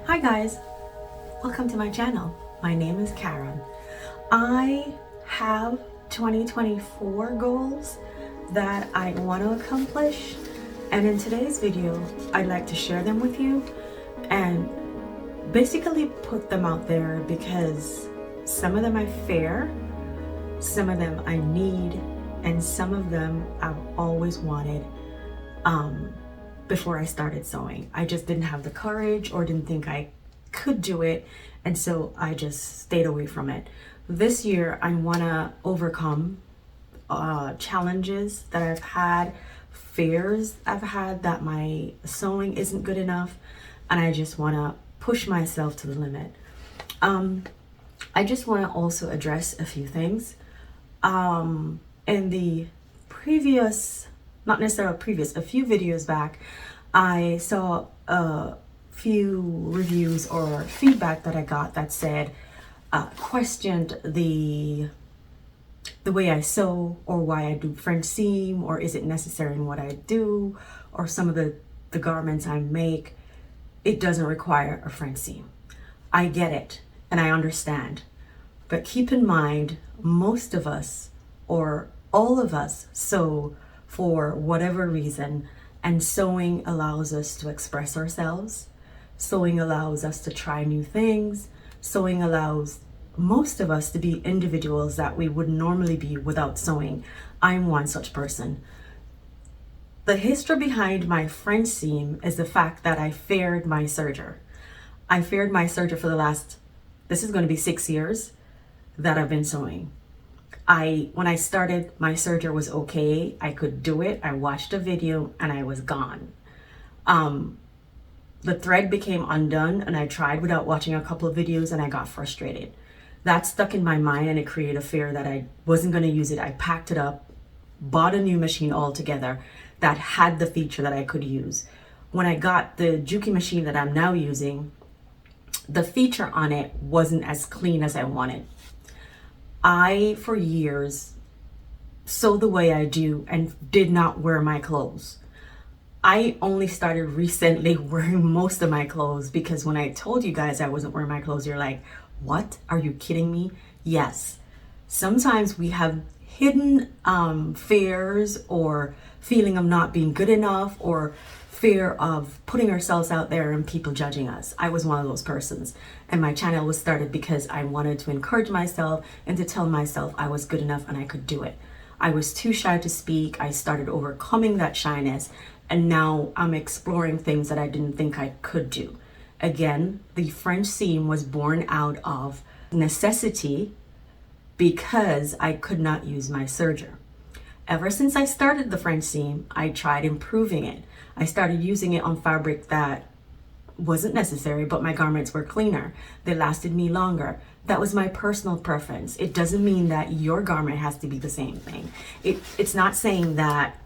Hi guys, welcome to my channel. My name is Karen. I have 2024 goals that I want to accomplish, and in today's video I'd like to share them with you and basically put them out there because some of them I fear, some of them I need, and some of them I've always wanted before I started sewing. I just didn't have the courage or didn't think I could do it, and so I just stayed away from it. This year I want to overcome challenges that I've had, fears I've had that my sewing isn't good enough, and I just want to push myself to the limit. I just want to also address a few things. In the previous, not necessarily previous, a few videos back, I saw a few reviews or feedback that I got that said, questioned the way I sew, or why I do French seam, or is it necessary in what I do, or some of the garments I make, it doesn't require a French seam. I get it and I understand, but keep in mind, most of us or all of us sew for whatever reason, and sewing allows us to express ourselves. Sewing allows us to try new things. Sewing allows most of us to be individuals that we would normally be without sewing. I'm one such person. The history behind my French seam is the fact that I feared my serger. I feared my serger for the last, this is going to be 6 years that I've been sewing. When I started, my serger was okay. I could do it. I watched a video and I was gone. The thread became undone and I tried without watching a couple of videos and I got frustrated. That stuck in my mind and it created a fear that I wasn't going to use it. I packed it up, bought a new machine altogether that had the feature that I could use. When I got the Juki machine that I'm now using, the feature on it wasn't as clean as I wanted. I, for years, sewed the way I do and did not wear my clothes. I only started recently wearing most of my clothes, because when I told you guys I wasn't wearing my clothes, you're like, what? Are you kidding me? Yes. Sometimes we have hidden fears or feeling of not being good enough, or fear of putting ourselves out there and people judging us. I was one of those persons, and my channel was started because I wanted to encourage myself and to tell myself I was good enough and I could do it. I was too shy to speak. I started overcoming that shyness, and now I'm exploring things that I didn't think I could do. Again, the French seam was born out of necessity because I could not use my serger. Ever since I started the French seam, I tried improving it. I started using it on fabric that wasn't necessary, but my garments were cleaner. They lasted me longer. That was my personal preference. It doesn't mean that your garment has to be the same thing. It's not saying that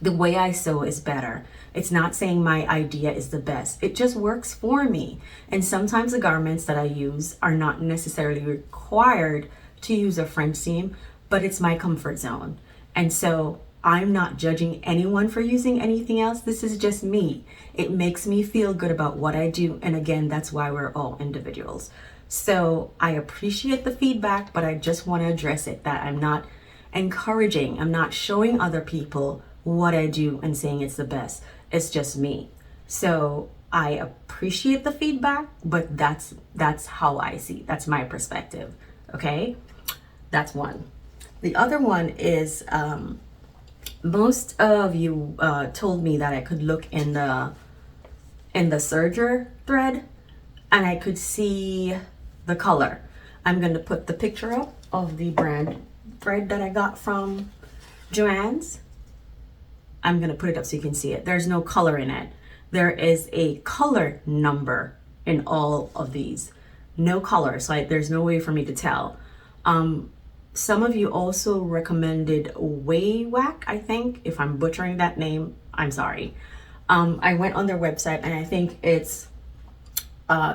the way I sew is better. It's not saying my idea is the best. It just works for me. And sometimes the garments that I use are not necessarily required to use a French seam, but it's my comfort zone. And so I'm not judging anyone for using anything else. This is just me. It makes me feel good about what I do. And again, that's why we're all individuals. So I appreciate the feedback, but I just want to address it, that I'm not encouraging, I'm not showing other people what I do and saying it's the best. It's just me. So I appreciate the feedback, but that's how I see. That's my perspective. Okay, that's one. The other one is most of you told me that I could look in the serger thread and I could see the color. I'm going to put the picture up of the brand thread that I got from Joann's. I'm going to put it up so you can see it. There's no color in it. There is a color number in all of these. No color, so there's no way for me to tell. Some of you also recommended Waywack, I think. If I'm butchering that name, I'm sorry. I went on their website and I think it's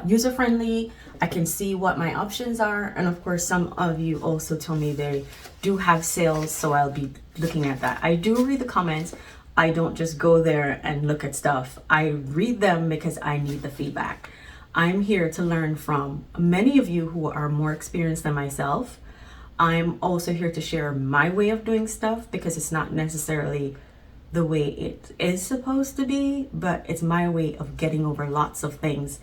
user-friendly. I can see what my options are, and of course some of you also told me they do have sales, so I'll be looking at that. I do read the comments. I don't just go there and look at stuff. I read them because I need the feedback. I'm here to learn from many of you who are more experienced than myself. I'm also here to share my way of doing stuff because it's not necessarily the way it is supposed to be, but it's my way of getting over lots of things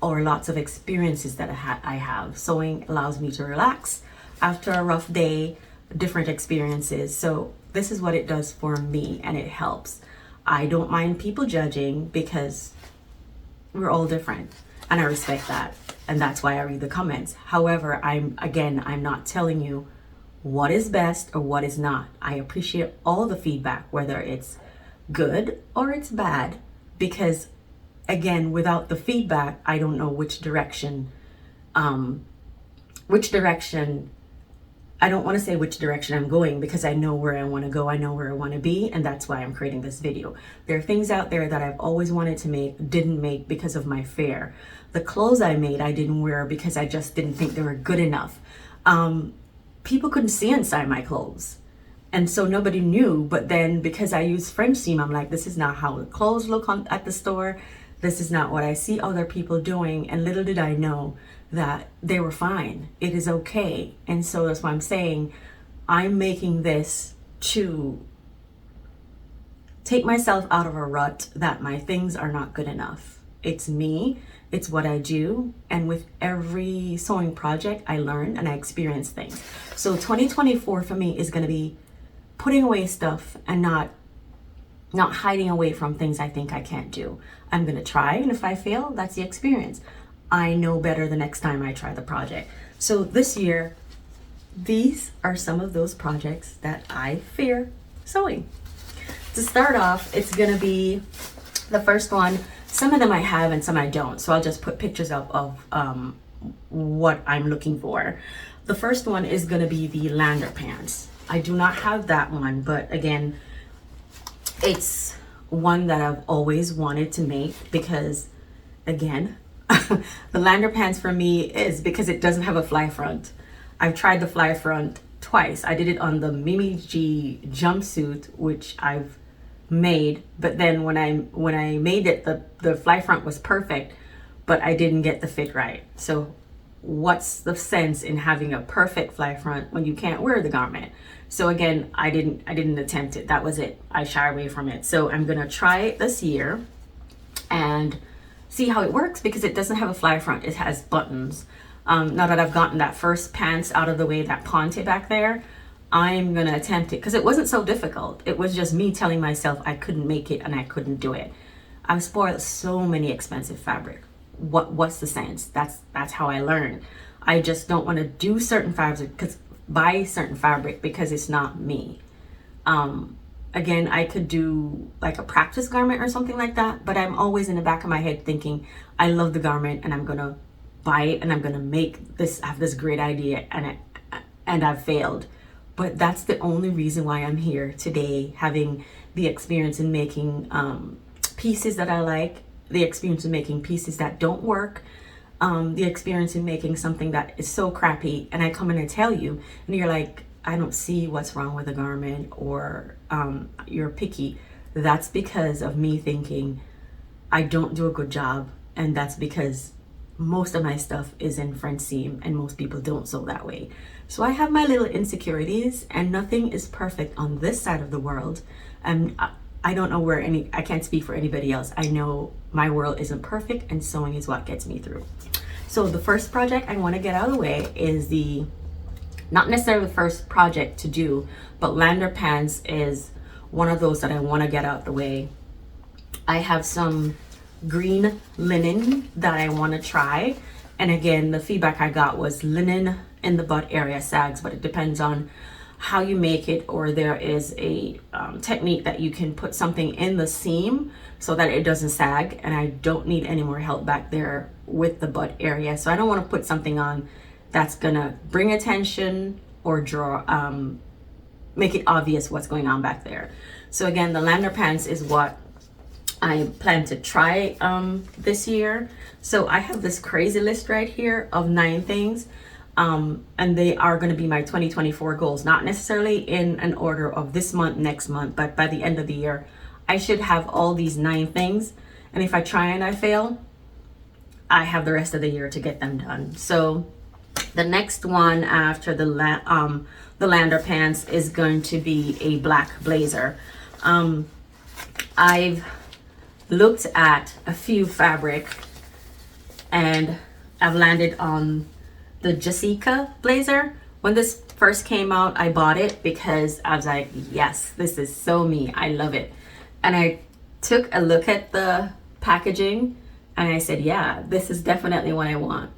or lots of experiences that I have. Sewing allows me to relax after a rough day, different experiences. So this is what it does for me, and it helps. I don't mind people judging because we're all different, and I respect that, and that's why I read the comments. However, I'm not telling you what is best or what is not. I appreciate all the feedback, whether it's good or it's bad, because again, without the feedback, I don't know which direction, I don't want to say which direction I'm going, because I know where I want to go, I know where I want to be, and that's why I'm creating this video. There are things out there that I've always wanted to make, didn't make because of my fear. The clothes I made, I didn't wear because I just didn't think they were good enough. People couldn't see inside my clothes, and so nobody knew. But then because I use French seam, I'm like, this is not how the clothes look at the store. This is not what I see other people doing. And little did I know that they were fine. It is okay. And so that's why I'm saying I'm making this to take myself out of a rut that my things are not good enough. It's me, it's what I do, and with every sewing project I learn and I experience things. So 2024 for me is going to be putting away stuff and not hiding away from things I think I can't do. I'm going to try, and if I fail, that's the experience. I know better the next time I try the project. So this year, these are some of those projects that I fear sewing. To start off, it's gonna be the first one. Some of them I have and some I don't, so I'll just put pictures up of what I'm looking for. The first one is gonna be the lander pants. I do not have that one, but again, it's one that I've always wanted to make because, again, the lander pants for me is because it doesn't have a fly front. I've tried the fly front twice. I did it on the Mimi G jumpsuit, which I've made, but then when I made it, the fly front was perfect, but I didn't get the fit right. So what's the sense in having a perfect fly front when you can't wear the garment? So again, I didn't attempt it. That was it. I shy away from it. So I'm gonna try it this year and see how it works, because it doesn't have a fly front. It has buttons. Now that I've gotten that first pants out of the way, that ponte back there, I'm gonna attempt it because it wasn't so difficult. It was just me telling myself I couldn't make it and I couldn't do it. I've spoiled so many expensive fabric. What's the sense? That's how I learned. I just don't want to do certain fabric buy certain fabric because it's not me. Again, I could do like a practice garment or something like that, but I'm always in the back of my head thinking, I love the garment and I'm gonna buy it and I'm gonna make this, have this great idea, and I've failed. But that's the only reason why I'm here today, having the experience in making pieces that I like, the experience in making pieces that don't work, the experience in making something that is so crappy, and I come in and tell you, and you're like, I don't see what's wrong with the garment, or you're picky. That's because of me thinking I don't do a good job, and that's because most of my stuff is in French seam and most people don't sew that way. So I have my little insecurities, and nothing is perfect on this side of the world. And I don't know where I can't speak for anybody else. I know my world isn't perfect, and sewing is what gets me through. So the first project I want to get out of the way is not necessarily the first project to do, but lander pants is one of those that I want to get out the way. I have some green linen that I want to try, and again, the feedback I got was linen in the butt area sags, but it depends on how you make it, or there is a technique that you can put something in the seam so that it doesn't sag, and I don't need any more help back there with the butt area. So I don't want to put something on that's gonna bring attention or draw make it obvious what's going on back there. So again, the lander pants is what I plan to try this year. So I have this crazy list right here of 9 things, and they are going to be my 2024 goals, not necessarily in an order of this month, next month, but by the end of the year I should have all these 9 things. And if I try and I fail, I have the rest of the year to get them done. So the next one after the lander pants is going to be a black blazer. I've looked at a few fabric and I've landed on the Jessica blazer. When this first came out, I bought it because I was like, yes, this is so me. I love it. And I took a look at the packaging and I said, yeah, this is definitely what I want.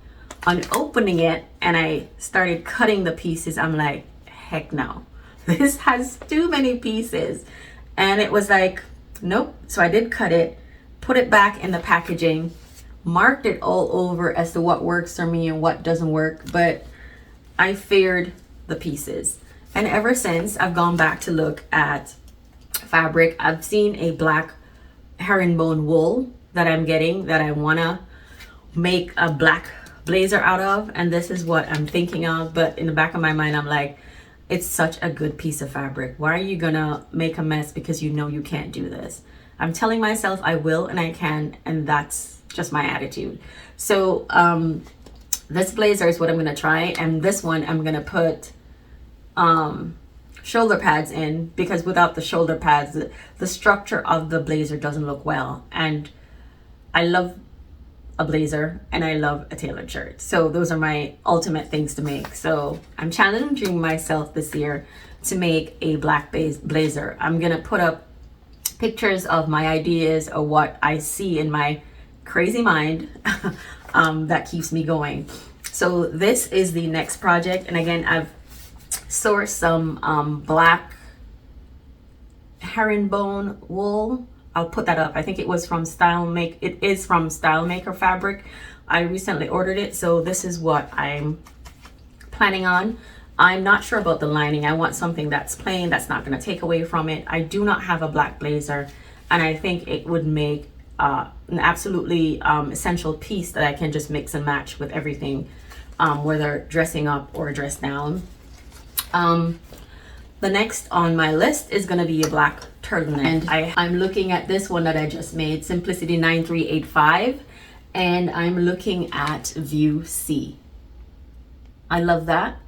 On opening it and I started cutting the pieces, I'm like, heck no. This has too many pieces. And it was like, nope. So I did cut it, put it back in the packaging, marked it all over as to what works for me and what doesn't work, but I feared the pieces. And ever since, I've gone back to look at fabric. I've seen a black herringbone wool that I'm getting that I want to make a black blazer out of, and this is what I'm thinking of. But in the back of my mind, I'm like, it's such a good piece of fabric. Why are you gonna make a mess because you know you can't do this? I'm telling myself I will and I can, and that's just my attitude. So this blazer is what I'm gonna try, and this one I'm gonna put shoulder pads in, because without the shoulder pads, the structure of the blazer doesn't look well. And I love a blazer and I love a tailored shirt. So those are my ultimate things to make. So I'm challenging myself this year to make a black blazer. I'm gonna put up pictures of my ideas or what I see in my crazy mind that keeps me going. So this is the next project, and again, I've sourced some black herringbone wool. I'll put that up. I think it was from it is from Style Maker fabric. I recently ordered it, so this is what I'm planning on. I'm not sure about the lining. I want something that's plain, that's not going to take away from it. I do not have a black blazer, and I think it would make an absolutely essential piece that I can just mix and match with everything, whether dressing up or dress down. The next on my list is going to be a black turtleneck. And I'm looking at this one that I just made, Simplicity 9385, and I'm looking at View C. I love that.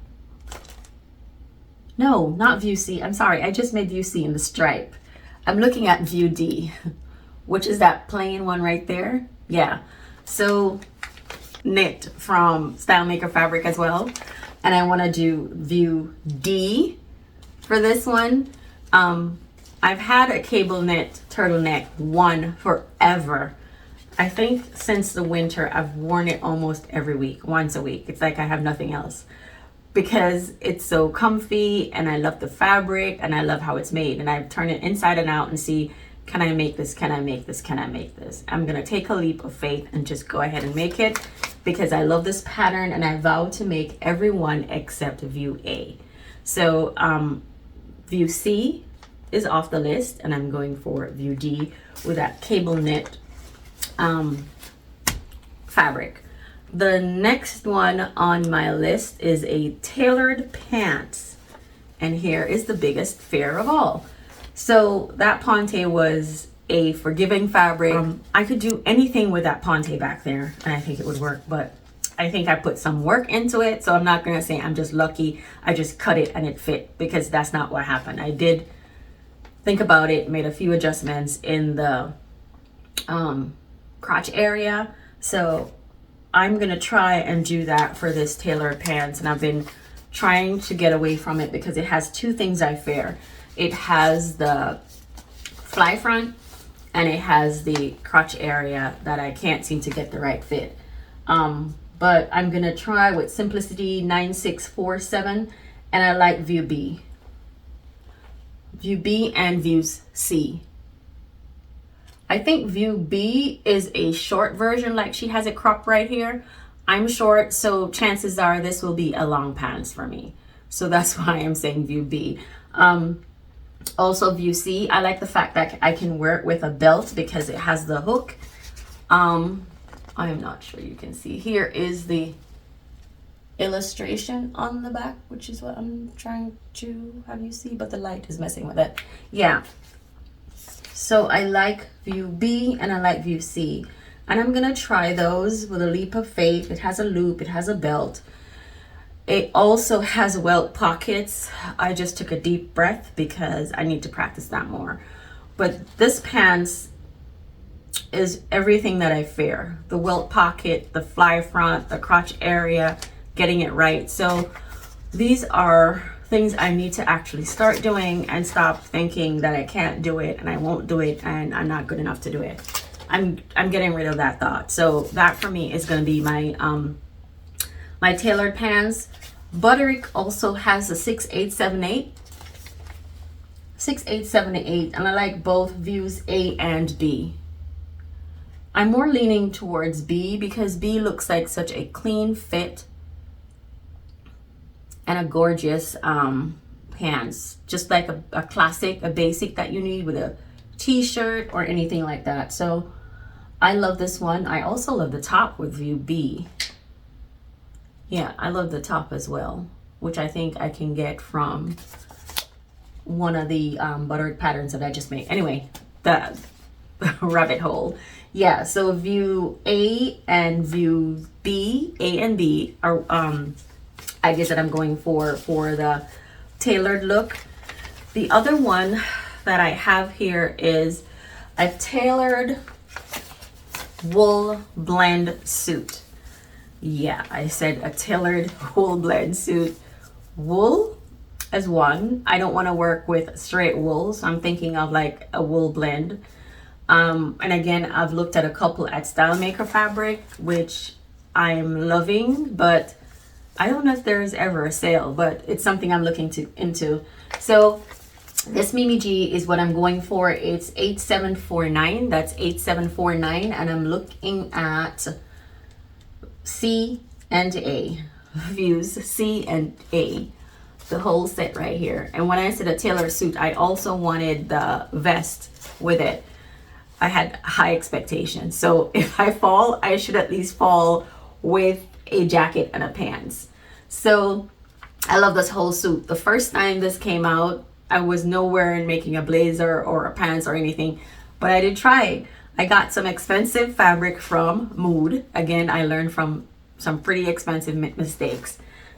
No, not View C. I'm sorry. I just made View C in the stripe. I'm looking at View D, which is that plain one right there. Yeah. So knit from Style Maker fabric as well. And I want to do View D for this one. I've had a cable knit turtleneck one forever. I think since the winter, I've worn it almost every week, once a week. It's like I have nothing else because it's so comfy and I love the fabric and I love how it's made. And I've turned it inside and out and see, can I make this? Can I make this? Can I make this? I'm going to take a leap of faith and just go ahead and make it because I love this pattern and I vow to make every one except View A. So View C is off the list and I'm going for View D with that cable knit fabric. The next one on my list is a tailored pants, and here is the biggest fear of all. So that ponte was a forgiving fabric. I could do anything with that ponte back there and I think it would work, but I think I put some work into it, so I'm not gonna say I'm just lucky I just cut it and it fit, because that's not what happened. I did think about it, made a few adjustments in the crotch area, so I'm gonna try and do that for this tailored pants. And I've been trying to get away from it because it has two things I fear. It has the fly front and it has the crotch area that I can't seem to get the right fit. But I'm gonna try with Simplicity 9647, and I like View B. View B and View C. I think View B is a short version, like she has it cropped right here. I'm short, so chances are this will be a long pants for me. So that's why I'm saying View B. Also View C, I like the fact that I can wear it with a belt because it has the hook. I'm not sure you can see. Here is the illustration on the back, which is what I'm trying to have you see, but the light is messing with it. Yeah. So I like View B and I like View C. And I'm gonna try those with a leap of faith. It has a loop, it has a belt. It also has welt pockets. I just took a deep breath because I need to practice that more. But this pants is everything that I fear. The welt pocket, the fly front, the crotch area, getting it right. So these are things I need to actually start doing and stop thinking that I can't do it and I won't do it and I'm not good enough to do it. I'm getting rid of that thought. So that for me is going to be my my tailored pants. Butterick also has a 6878. 6878, and I like both views A and B. I'm more leaning towards B because B looks like such a clean fit and a gorgeous pants, just like a classic, a basic that you need with a t-shirt or anything like that. So I love this one. I also love the top with view B. Yeah, I love the top as well, which I think I can get from one of the Butterick patterns that I just made. Anyway, the rabbit hole. Yeah, so view A and view B, A and B are ideas that I'm going for the tailored look. The other one that I have here is a tailored wool blend suit. Yeah, I said a tailored wool blend suit. Wool as one. I don't want to work with straight wool, so I'm thinking of like a wool blend. And again, I've looked at a couple at Style Maker Fabric, which I'm loving, but I don't know if there's ever a sale, but it's something I'm looking into. So this Mimi G is what I'm going for. It's 8749. That's 8749, and I'm looking at C and A views, C and A, the whole set right here. And when I said a tailored suit, I also wanted the vest with it. I had high expectations, so if I fall, I should at least fall with a jacket and a pants. So I love this whole suit. The first time this came out, I was nowhere in making a blazer or a pants or anything, but I did try it. I got some expensive fabric from Mood. Again, I learned from some pretty expensive mistakes.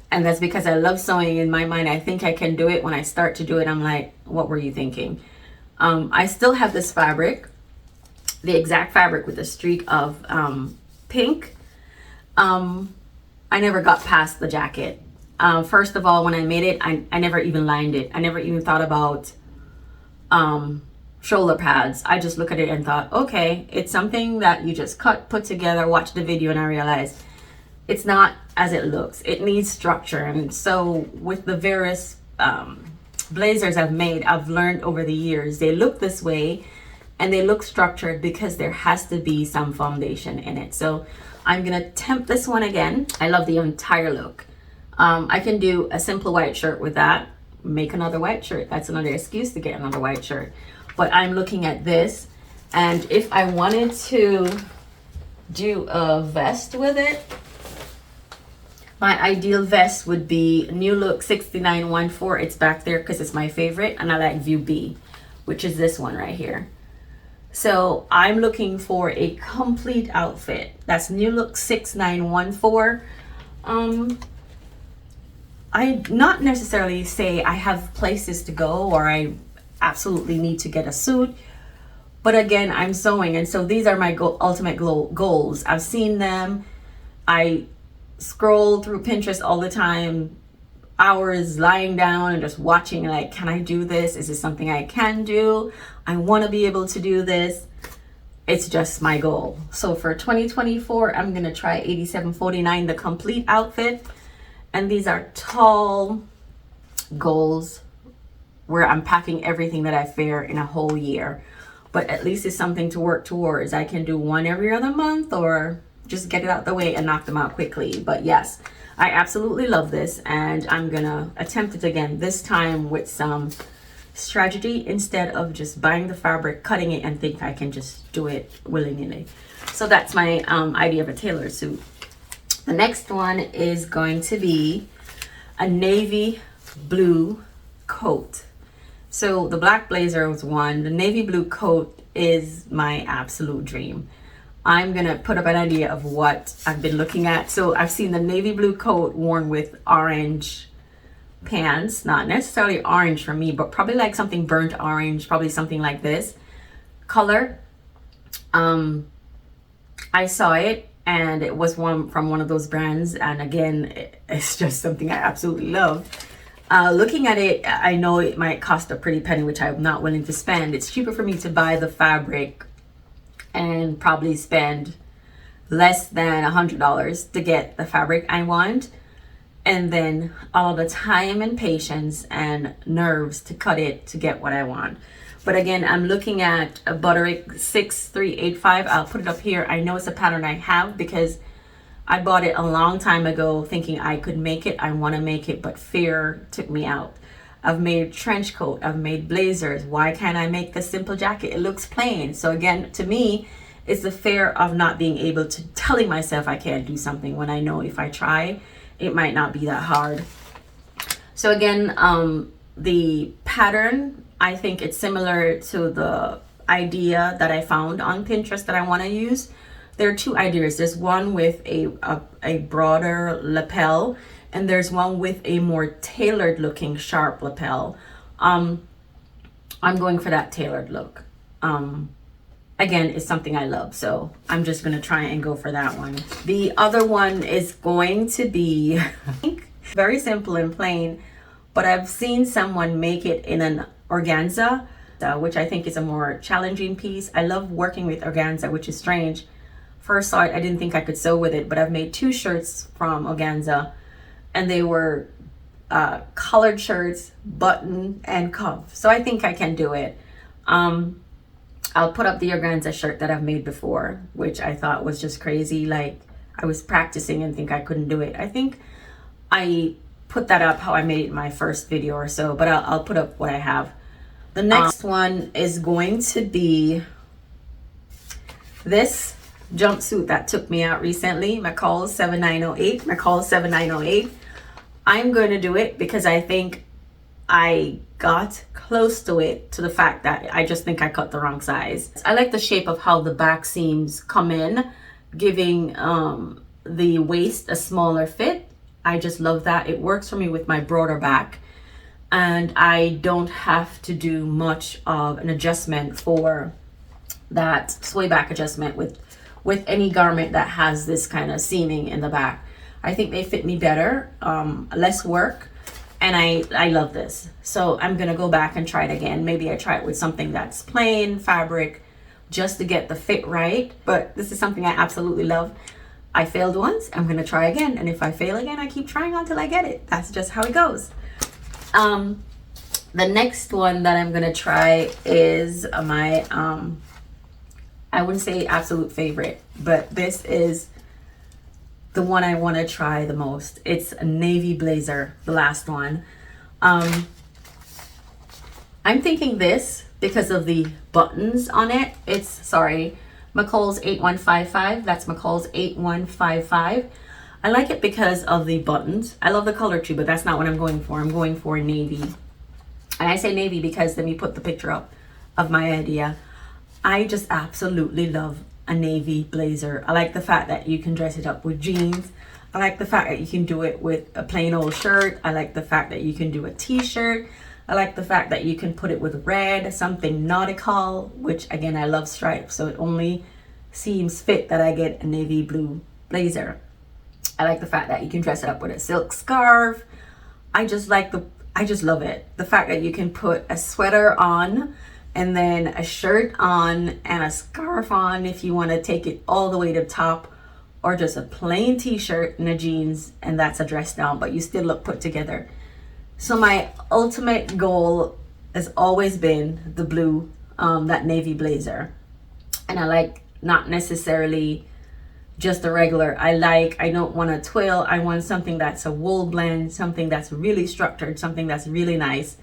And that's because I love sewing. In my mind, I think I can do it. When I start to do it, I'm like, what were you thinking? I still have this fabric, the exact fabric with a streak of pink. I never got past the jacket. First of all, when I made it, I never even lined it. I never even thought about shoulder pads. I just look at it and thought, okay, it's something that you just cut, put together, watch the video, and I realized it's not as it looks. It needs structure. And so with the various blazers I've made, I've learned over the years, they look this way and they look structured because there has to be some foundation in it. So I'm gonna attempt this one again. I love the entire look. I can do a simple white shirt with that, make another white shirt. That's another excuse to get another white shirt. But I'm looking at this, and if I wanted to do a vest with it, my ideal vest would be New Look 6914. It's back there because it's my favorite, and I like view B, which is this one right here. So I'm looking for a complete outfit. That's New Look 6914. I not necessarily say I have places to go or I absolutely need to get a suit, but again, I'm sewing, and so these are my ultimate goals. I've seen them. I scroll through Pinterest all the time, hours lying down and just watching, like, can I do this? Is this something I can do? I want to be able to do this. It's just my goal. So for 2024, I'm gonna try 8749, the complete outfit. And these are tall goals where I'm packing everything that I wear in a whole year. But at least it's something to work towards. I can do one every other month or just get it out the way and knock them out quickly. But yes, I absolutely love this, and I'm gonna attempt it again, this time with some strategy instead of just buying the fabric, cutting it, and think I can just do it willy-nilly. So that's my idea of a tailored suit. The next one is going to be a navy blue coat. So the black blazer was one. The navy blue coat is my absolute dream. I'm gonna put up an idea of what I've been looking at. So I've seen the navy blue coat worn with orange pants, not necessarily orange for me, but probably like something burnt orange, probably something like this color. I saw it and it was one from one of those brands, and again, it's just something I absolutely love. Looking at it, I know it might cost a pretty penny, which I'm not willing to spend. It's cheaper for me to buy the fabric and probably spend less than $100 to get the fabric I want, and then all the time and patience and nerves to cut it to get what I want. But again, I'm looking at a Butterick 6385. I'll put it up here. I know it's a pattern I have because I bought it a long time ago thinking I could make it. I want to make it, but fear took me out. I've made trench coat, I've made blazers. Why can't I make the simple jacket? It looks plain. So again, to me, it's the fear of not being able to, telling myself I can't do something when I know if I try, it might not be that hard. So again, the pattern, I think it's similar to the idea that I found on Pinterest that I want to use. There are two ideas. There's one with a broader lapel, and there's one with a more tailored looking sharp lapel. I'm going for that tailored look. Again, it's something I love, so I'm just gonna try and go for that one. The other one is going to be very simple and plain, but I've seen someone make it in an organza, which I think is a more challenging piece. I love working with organza, which is strange. First saw it, I didn't think I could sew with it, but I've made 2 shirts from organza, and they were collared shirts, button and cuff. So I think I can do it. I'll put up the organza shirt that I've made before, which I thought was just crazy. Like, I was practicing and think I couldn't do it. I think I put that up how I made it in my first video or so, but I'll put up what I have. The next one is going to be this jumpsuit that took me out recently, McCall's 7908. McCall's 7908. I'm going to do it because I think I got close to it, to the fact that I just think I cut the wrong size. I like the shape of how the back seams come in, giving the waist a smaller fit. I just love that. It works for me with my broader back, and I don't have to do much of an adjustment for that sway back adjustment with any garment that has this kind of seaming in the back. I think they fit me better, less work, and I love this. So I'm gonna go back and try it again. Maybe I try it with something that's plain fabric just to get the fit right, but this is something I absolutely love. I failed once, I'm gonna try again, and if I fail again, I keep trying until I get it. That's just how it goes. The next one that I'm gonna try is my I wouldn't say absolute favorite, but this is the one I want to try the most. It's a navy blazer, the last one. I'm thinking this because of the buttons on it. It's, sorry, McCall's 8155. That's McCall's 8155. I like it because of the buttons. I love the color too, but that's not what I'm going for. I'm going for navy. And I say navy because let me put the picture up of my idea. I just absolutely love a navy blazer. I like the fact that you can dress it up with jeans. I like the fact that you can do it with a plain old shirt. I like the fact that you can do a t-shirt. I like the fact that you can put it with red, something nautical, which again, I love stripes, so it only seems fit that I get a navy blue blazer. I like the fact that you can dress it up with a silk scarf. I just love it. The fact that you can put a sweater on and then a shirt on and a scarf on if you want to take it all the way to the top, or just a plain t-shirt and a jeans and that's a dress down, but you still look put together. So my ultimate goal has always been the blue, that navy blazer. And I like not necessarily just a regular. I don't want a twill. I want something that's a wool blend, something that's really structured, something that's really nice.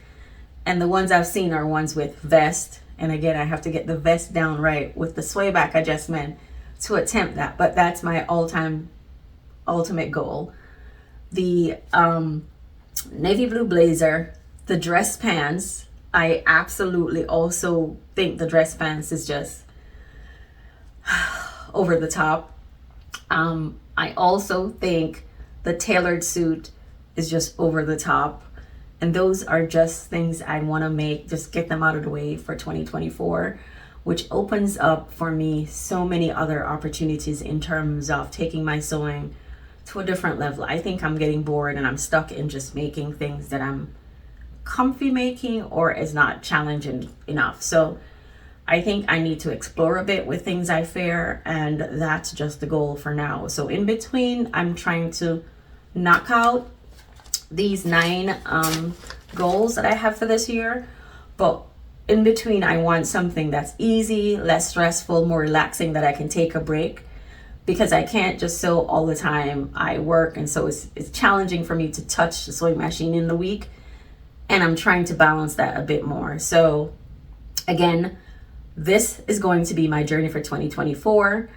And the ones I've seen are ones with vest. And again, I have to get the vest down right with the sway back adjustment to attempt that. But that's my all-time ultimate goal. The navy blue blazer, the dress pants. I absolutely also think the dress pants is just over the top. I also think the tailored suit is just over the top. And those are just things I want to make, just get them out of the way for 2024, which opens up for me so many other opportunities in terms of taking my sewing to a different level. I think I'm getting bored and I'm stuck in just making things that I'm comfy making or is not challenging enough. So I think I need to explore a bit with things I fear, and that's just the goal for now. So in between, I'm trying to knock out these 9 goals that I have for this year, but in between I want something that's easy, less stressful, more relaxing, that I can take a break, because I can't just sew all the time. I work, and so it's challenging for me to touch the sewing machine in the week, and I'm trying to balance that a bit more. So again, this is going to be my journey for 2024.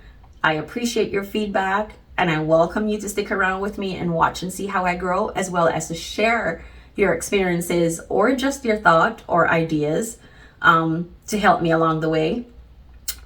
I appreciate your feedback, and I welcome you to stick around with me and watch and see how I grow, as well as to share your experiences or just your thought or ideas to help me along the way.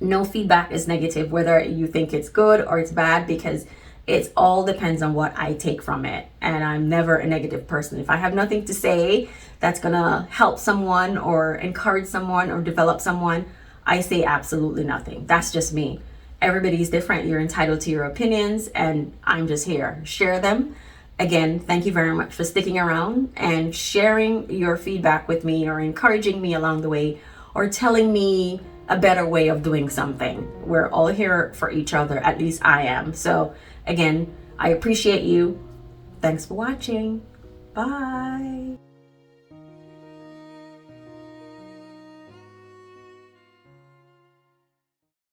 No feedback is negative, whether you think it's good or it's bad, because it all depends on what I take from it. And I'm never a negative person. If I have nothing to say that's gonna help someone or encourage someone or develop someone, I say absolutely nothing. That's just me. Everybody's different. You're entitled to your opinions, and I'm just here. Share them. Again, thank you very much for sticking around and sharing your feedback with me, or encouraging me along the way, or telling me a better way of doing something. We're all here for each other. At least I am. So again, I appreciate you. Thanks for watching. Bye.